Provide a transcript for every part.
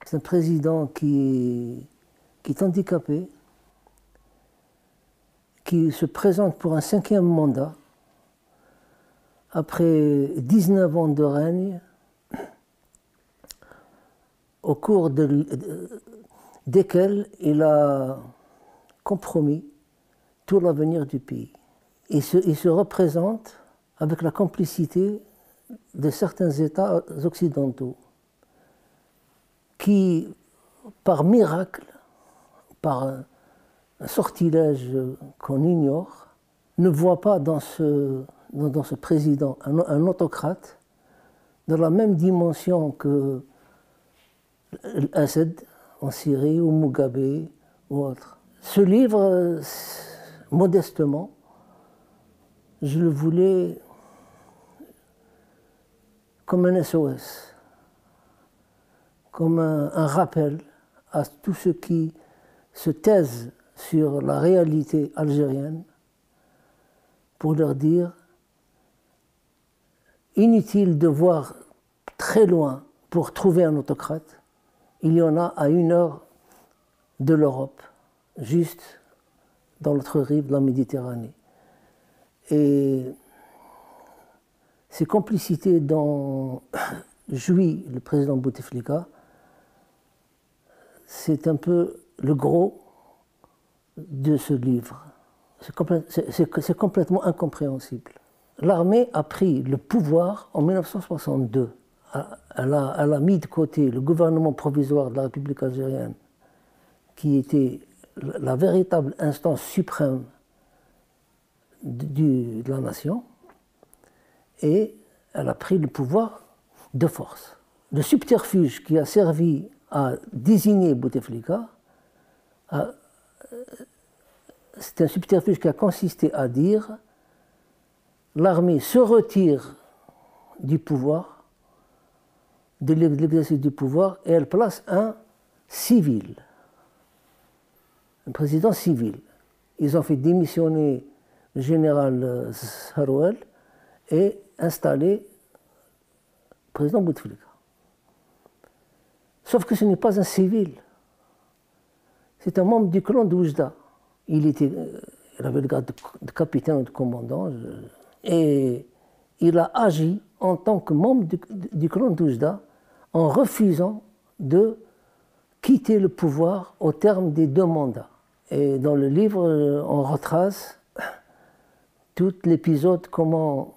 C'est un président qui est handicapé, qui se présente pour un 5e mandat après 19 ans de règne, au cours desquels il a compromis tout l'avenir du pays. Il se représente avec la complicité de certains États occidentaux qui, par miracle, par un sortilège qu'on ignore, ne voient pas dans ce président un autocrate de la même dimension que Assad en Syrie ou Mugabe ou autre. Ce livre, modestement, je le voulais comme un SOS, comme un rappel à tous ceux qui se taisent sur la réalité algérienne pour leur dire inutile de voir très loin pour trouver un autocrate, il y en a à 1 heure de l'Europe, juste dans l'autre rive de la Méditerranée. Et ces complicités dont jouit le président Bouteflika, c'est un peu le gros de ce livre. C'est complètement incompréhensible. L'armée a pris le pouvoir en 1962. Elle a mis de côté le gouvernement provisoire de la République algérienne, qui était la véritable instance suprême de la nation, et elle a pris le pouvoir de force. Le subterfuge qui a servi à désigner Bouteflika, c'est un subterfuge qui a consisté à dire l'armée se retire du pouvoir, de l'exercice du pouvoir, et elle place un civil, un président civil. Ils ont fait démissionner le général Sarouel et installé le président Bouteflika. Sauf que ce n'est pas un civil, c'est un membre du clan d'Oujda. Il avait le grade de capitaine ou de commandant, et il a agi en tant que membre du clan d'Oujda en refusant de quitter le pouvoir au terme des 2 mandats. Et dans le livre, on retrace tout l'épisode, comment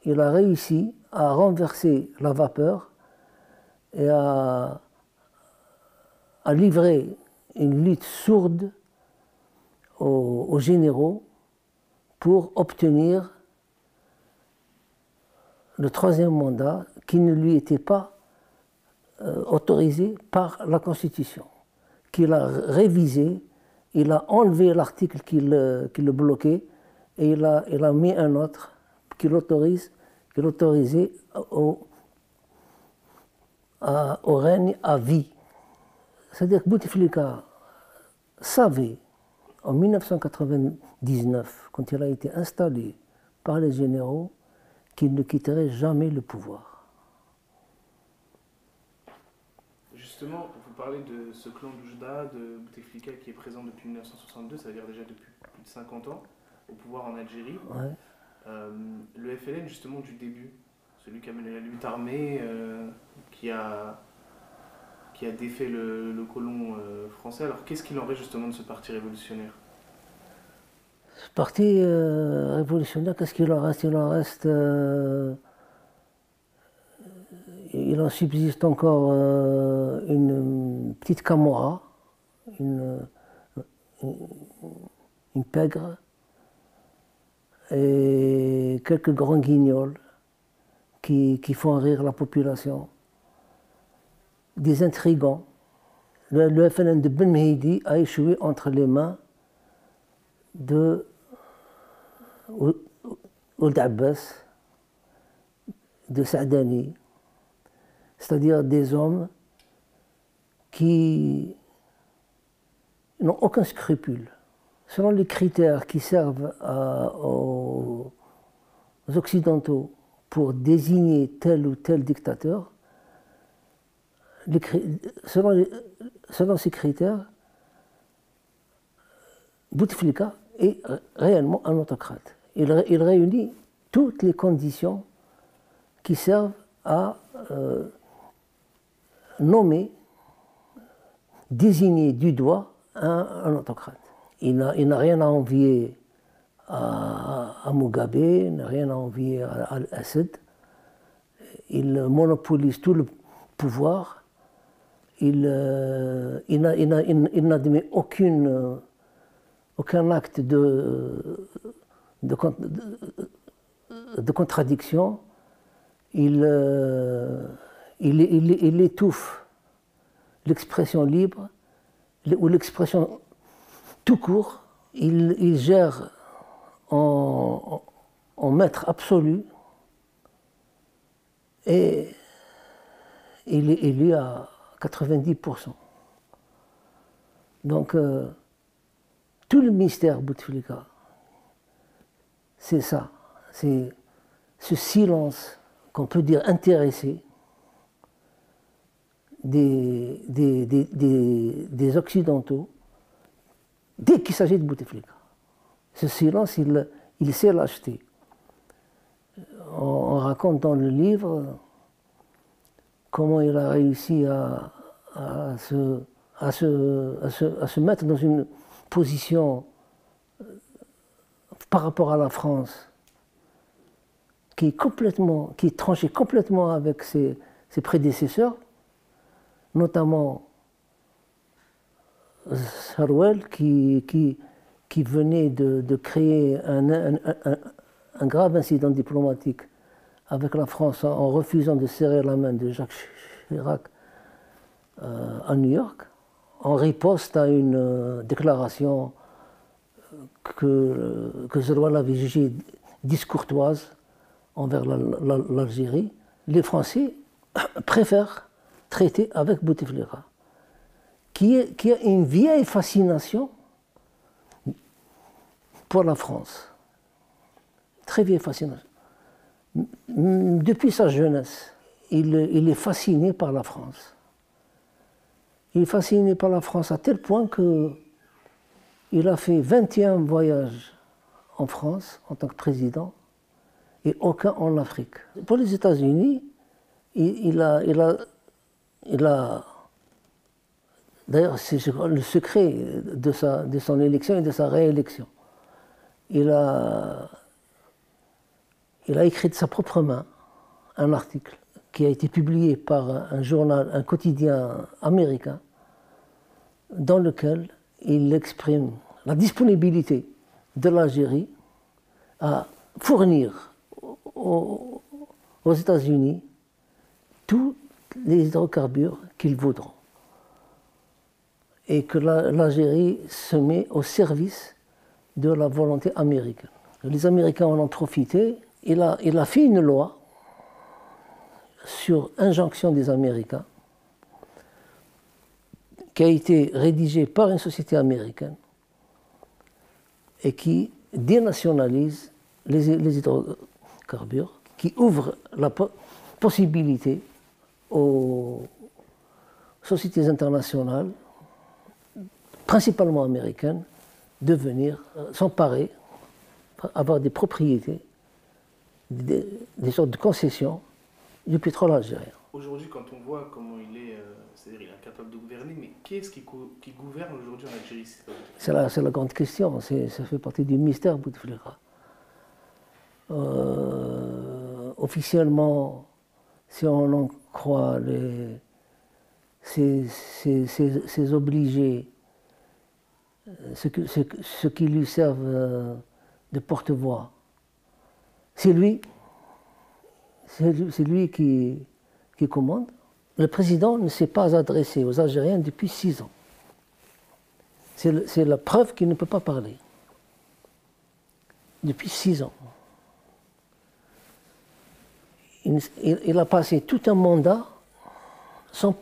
il a réussi à renverser la vapeur et à livrer une lutte sourde aux généraux pour obtenir le 3e mandat qui ne lui était pas autorisé par la Constitution, qu'il a révisé, il a enlevé l'article qui le bloquait et il a mis un autre qui l'autorisait au règne à vie. C'est-à-dire que Bouteflika savait en 1999, quand il a été installé par les généraux, qu'il ne quitterait jamais le pouvoir. Justement, vous parlez de ce clan d'Oujda, de Bouteflika qui est présent depuis 1962, ça veut dire déjà depuis plus de 50 ans, au pouvoir en Algérie. Ouais. Le FLN, justement, du début, celui qui a mené la lutte armée, qui a défait le colon français. Alors, qu'est-ce qu'il en reste justement de ce parti révolutionnaire? Ce parti révolutionnaire, qu'est-ce qu'il en reste? Il en subsiste encore une petite camorra, une pègre, et quelques grands guignols qui font rire la population. Des intrigants. Le FLN de Ben Mehdi a échoué entre les mains de Ould Abbas, de Saadani, c'est-à-dire des hommes qui n'ont aucun scrupule. Selon les critères qui servent aux Occidentaux pour désigner tel ou tel dictateur, selon ces critères, Bouteflika est réellement un autocrate. Il réunit toutes les conditions qui servent à nommer, désigner du doigt un autocrate. Il n'a rien à envier à Mugabe, il n'a rien à envier à Assad. Il monopolise tout le pouvoir. Il n'admet aucun acte de contradiction. Il étouffe l'expression libre ou l'expression tout court. Il gère en maître absolu et il est élu à 90%. Donc, tout le mystère Bouteflika, c'est ça, c'est ce silence qu'on peut dire intéressé des Occidentaux dès qu'il s'agit de Bouteflika. Ce silence, il sait l'acheter. On raconte dans le livre comment il a réussi à se mettre dans une position par rapport à la France qui tranchait complètement avec ses prédécesseurs, notamment Sarouel qui venait de créer un grave incident diplomatique avec la France en refusant de serrer la main de Jacques Chirac à New York, en riposte à une déclaration que Sarouel avait jugée discourtoise envers l'Algérie. Les Français préfèrent traiter avec Bouteflika, qui a une vieille fascination pour la France. Très vieille fascination. Depuis sa jeunesse, il est fasciné par la France. Il est fasciné par la France à tel point qu'il a fait 21 voyages en France en tant que président et aucun en Afrique. Pour les États-Unis, il a d'ailleurs, c'est le secret de son élection et de sa réélection. Il a écrit de sa propre main un article qui a été publié par un quotidien américain, dans lequel il exprime la disponibilité de l'Algérie à fournir aux États-Unis tous les hydrocarbures qu'ils voudront. Et que l'Algérie se met au service de la volonté américaine. Les Américains en ont profité. Il a fait une loi sur injonction des Américains qui a été rédigée par une société américaine et qui dénationalise les hydrocarbures, qui ouvre la possibilité aux sociétés internationales, principalement américaines, de venir s'emparer, avoir des propriétés, des sortes de concessions du pétrole algérien. Aujourd'hui, quand on voit comment il est, c'est-à-dire il est incapable de gouverner, mais qui est-ce qui gouverne aujourd'hui en Algérie? C'est la grande question, ça fait partie du mystère Bouteflika. Officiellement, si on en croit ces obligés, ceux qui lui servent de porte-voix, c'est lui qui commande. Le président ne s'est pas adressé aux Algériens depuis 6 ans. C'est la preuve qu'il ne peut pas parler. Depuis 6 ans. Il a passé tout un mandat sans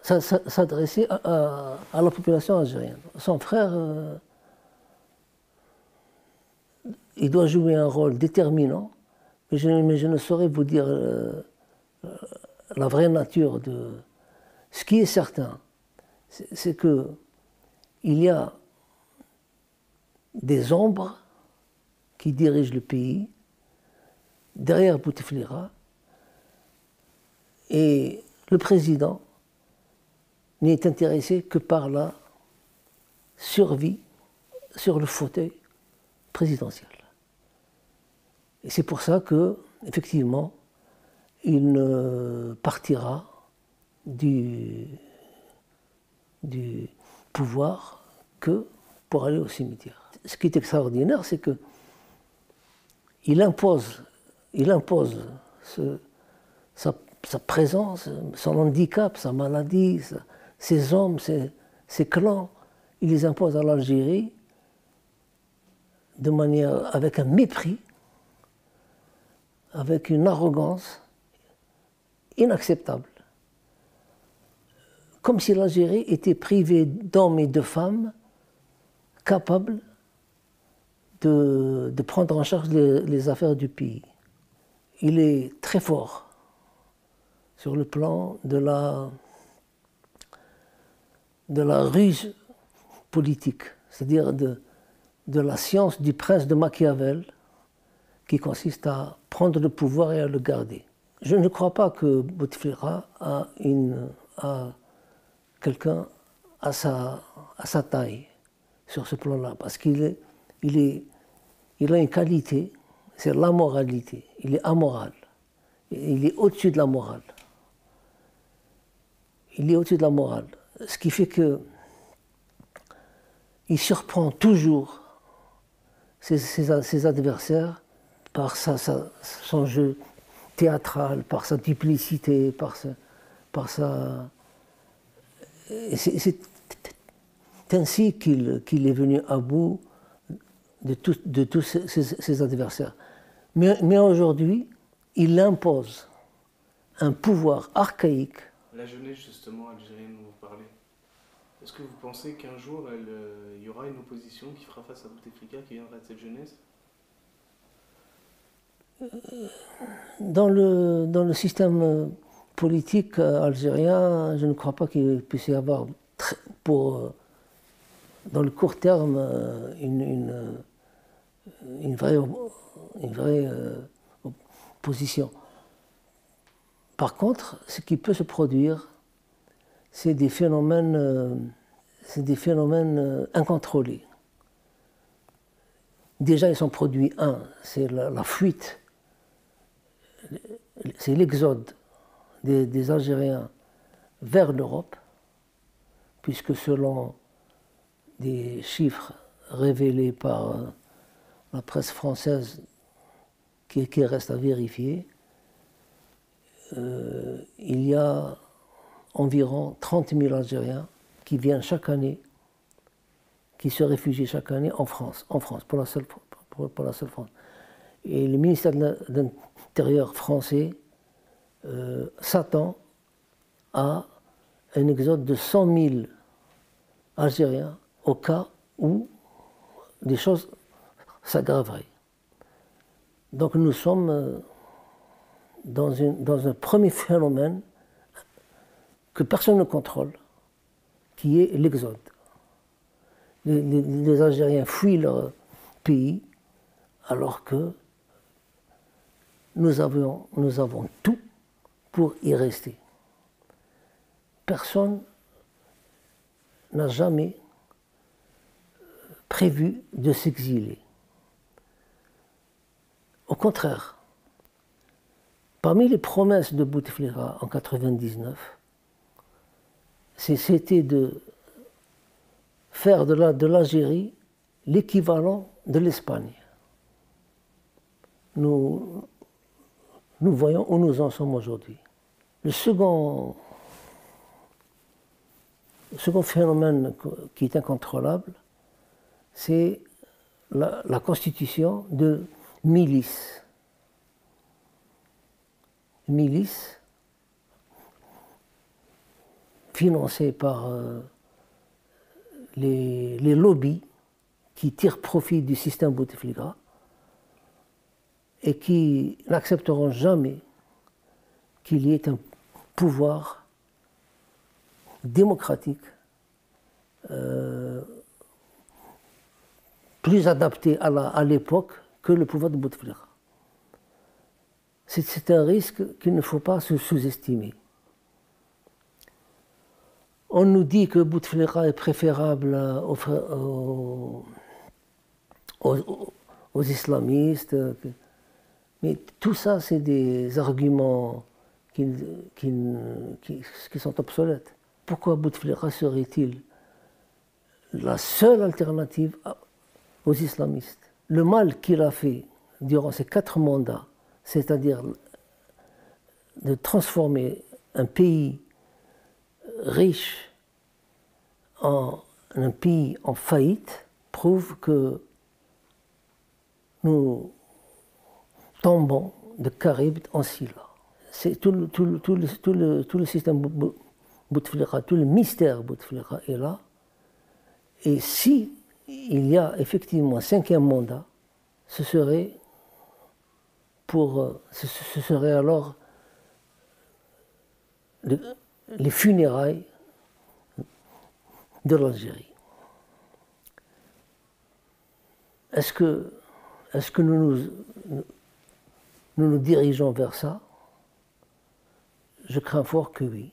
s'adresser à la population algérienne. Son frère, il doit jouer un rôle déterminant, mais je ne saurais vous dire la vraie nature de... Ce qui est certain, c'est qu'il y a des ombres qui dirigent le pays, derrière Bouteflika, et le président n'est intéressé que par la survie sur le fauteuil présidentiel. Et c'est pour ça que, effectivement, il ne partira du pouvoir que pour aller au cimetière. Ce qui est extraordinaire, c'est que il impose sa présence, son handicap, sa maladie, ses hommes, ses clans, il les impose à l'Algérie de manière, avec un mépris, avec une arrogance inacceptable. Comme si l'Algérie était privée d'hommes et de femmes capables de prendre en charge les affaires du pays. Il est très fort sur le plan de la ruse politique, c'est-à-dire de la science du prince de Machiavel, qui consiste à prendre le pouvoir et à le garder. Je ne crois pas que Bouteflika a quelqu'un à sa taille sur ce plan-là, parce qu'il a une qualité, c'est l'amoralité. Il est amoral. Il est au-dessus de la morale. Il est au-dessus de la morale. Ce qui fait que il surprend toujours ses adversaires par son jeu théâtral, par sa duplicité, par sa... C'est ainsi qu'il est venu à bout de tous ses adversaires. Mais aujourd'hui, il impose un pouvoir archaïque. La jeunesse, justement, algérienne dont vous parlez, est-ce que vous pensez qu'un jour, il y aura une opposition qui fera face à Bouteflika, qui viendra de cette jeunesse? Dans le système politique algérien, je ne crois pas qu'il puisse y avoir, dans le court terme, une vraie opposition. Par contre, ce qui peut se produire, c'est des phénomènes incontrôlés. Déjà, ils sont produits, c'est la fuite, c'est l'exode des Algériens vers l'Europe, puisque selon des chiffres révélés par la presse française, qui reste à vérifier, il y a environ 30 000 Algériens qui viennent chaque année, qui se réfugient chaque année en France, pour la seule France. Et le ministère de l'Intérieur français s'attend à un exode de 100 000 Algériens au cas où des choses s'aggraveraient. Donc nous sommes dans un premier phénomène que personne ne contrôle, qui est l'exode. Les Algériens fuient leur pays alors que nous avons tout pour y rester. Personne n'a jamais prévu de s'exiler. Au contraire, parmi les promesses de Bouteflika en 1999, c'était de faire de l'Algérie l'équivalent de l'Espagne. Nous voyons où nous en sommes aujourd'hui. Le second phénomène qui est incontrôlable, c'est la constitution de milices. Milices financées par les lobbies qui tirent profit du système Bouteflika et qui n'accepteront jamais qu'il y ait pouvoir démocratique, plus adapté à l'époque que le pouvoir de Bouteflika. C'est un risque qu'il ne faut pas sous-estimer. On nous dit que Bouteflika est préférable aux islamistes, mais tout ça, c'est des arguments qui sont obsolètes. Pourquoi Bouteflika serait-il la seule alternative aux islamistes? Le mal qu'il a fait durant ces 4 mandats, c'est-à-dire de transformer un pays riche en un pays en faillite, prouve que nous tombons de Caraïbes en Scylla. C'est tout le système Bouteflika, tout le mystère Bouteflika est là. Et si il y a effectivement un 5e mandat, ce serait alors les funérailles de l'Algérie. Est-ce que nous nous dirigeons vers ça? Je crains fort que oui.